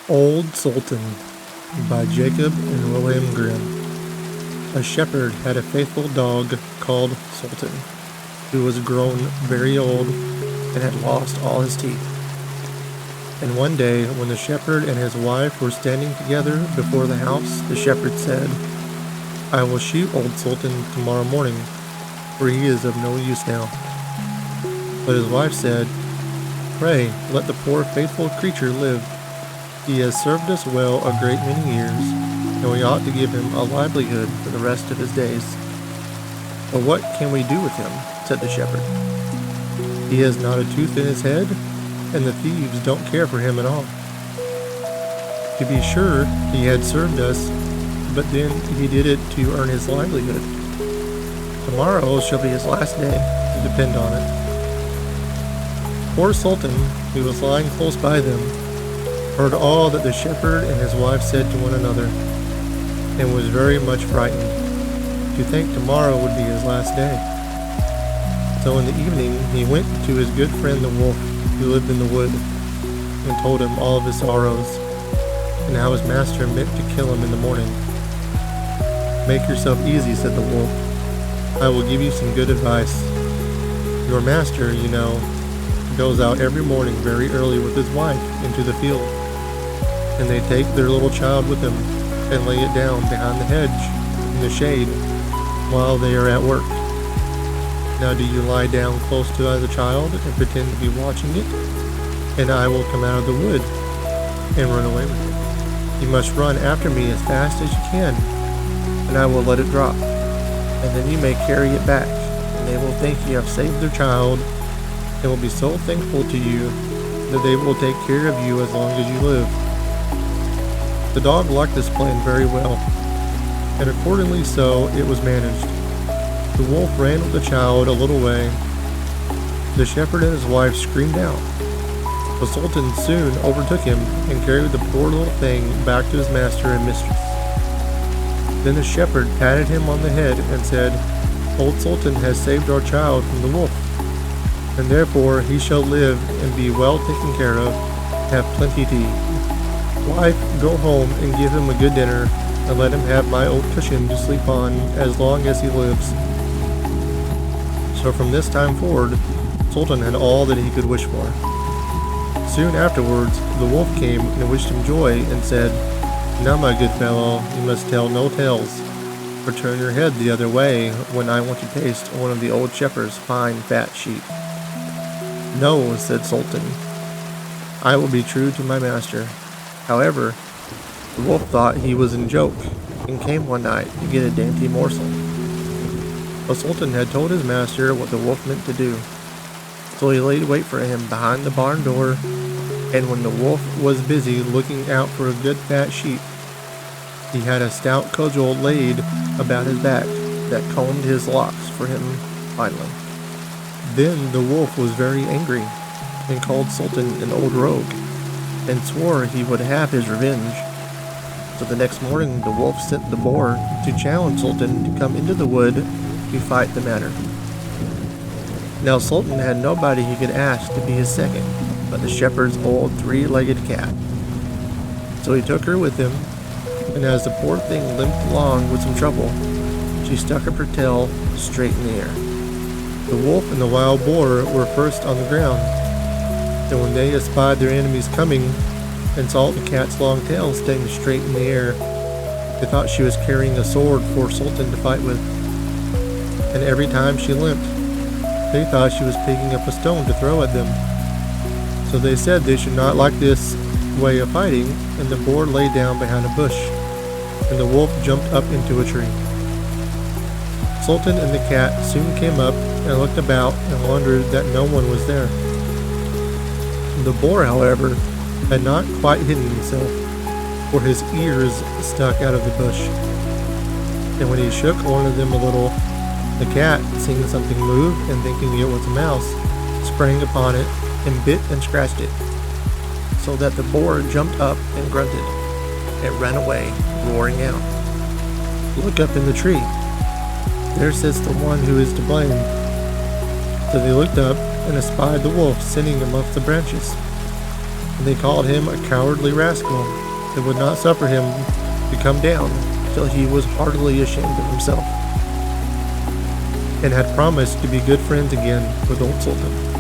Old Sultan by Jacob and William Grimm. A shepherd had a faithful dog called Sultan, who was grown very old and had lost all his teeth. And one day, when the shepherd and his wife were standing together before the house, the shepherd said, "I will shoot old Sultan tomorrow morning, for he is of no use now." But his wife said, "Pray, let the poor faithful creature live. He has served us well a great many years, and we ought to give him a livelihood for the rest of his days." "But what can we do with him?" said the shepherd. "He has not a tooth in his head, and the thieves don't care for him at all. To be sure, he had served us, but then he did it to earn his livelihood. Tomorrow shall be his last day, depend on it." Poor Sultan, who was lying close by them, heard all that the shepherd and his wife said to one another, and was very much frightened, to think tomorrow would be his last day. So in the evening he went to his good friend the wolf, who lived in the wood, and told him all of his sorrows, and how his master meant to kill him in the morning. "Make yourself easy," said the wolf. "I will give you some good advice. Your master, you know, goes out every morning very early with his wife into the field, and they take their little child with them and lay it down behind the hedge in the shade while they are at work. Now do you lie down close to the child and pretend to be watching it, and I will come out of the wood and run away with it. You must run after me as fast as you can, and I will let it drop, and then you may carry it back, and they will think you have saved their child, and will be so thankful to you that they will take care of you as long as you live." The dog liked this plan very well, and accordingly so it was managed. The wolf ran with the child a little way. The shepherd and his wife screamed out. The Sultan soon overtook him and carried the poor little thing back to his master and mistress. Then the shepherd patted him on the head and said, "Old Sultan has saved our child from the wolf, and therefore he shall live and be well taken care of, have plenty to eat. Wife, go home and give him a good dinner, and let him have my old cushion to sleep on as long as he lives." So from this time forward, Sultan had all that he could wish for. Soon afterwards, the wolf came and wished him joy and said, "Now, my good fellow, you must tell no tales, or turn your head the other way when I want to taste one of the old shepherd's fine fat sheep." "No," said Sultan, "I will be true to my master." However, the wolf thought he was in joke, and came one night to get a dainty morsel. The Sultan had told his master what the wolf meant to do, so he laid wait for him behind the barn door, and when the wolf was busy looking out for a good fat sheep, he had a stout cudgel laid about his back that combed his locks for him finally. Then the wolf was very angry, and called Sultan an old rogue, and swore he would have his revenge. So the next morning the wolf sent the boar to challenge Sultan to come into the wood to fight the matter. Now Sultan had nobody he could ask to be his second, but the shepherd's old three-legged cat. So he took her with him, and as the poor thing limped along with some trouble, she stuck up her tail straight in the air. The wolf and the wild boar were first on the ground, and when they espied their enemies coming and saw the cat's long tail staying straight in the air, they thought she was carrying a sword for Sultan to fight with. And every time she limped, they thought she was picking up a stone to throw at them. So they said they should not like this way of fighting, and the boar lay down behind a bush, and the wolf jumped up into a tree. Sultan and the cat soon came up and looked about and wondered that no one was there. The boar, however, had not quite hidden himself, for his ears stuck out of the bush. And when he shook one of them a little, the cat, seeing something move and thinking it was a mouse, sprang upon it and bit and scratched it, so that the boar jumped up and grunted, and ran away, roaring out, "Look up in the tree. There sits the one who is to blame." So they looked up and espied the wolf sitting amongst the branches. and they called him a cowardly rascal that would not suffer him to come down till he was heartily ashamed of himself, and had promised to be good friends again with old Sultan.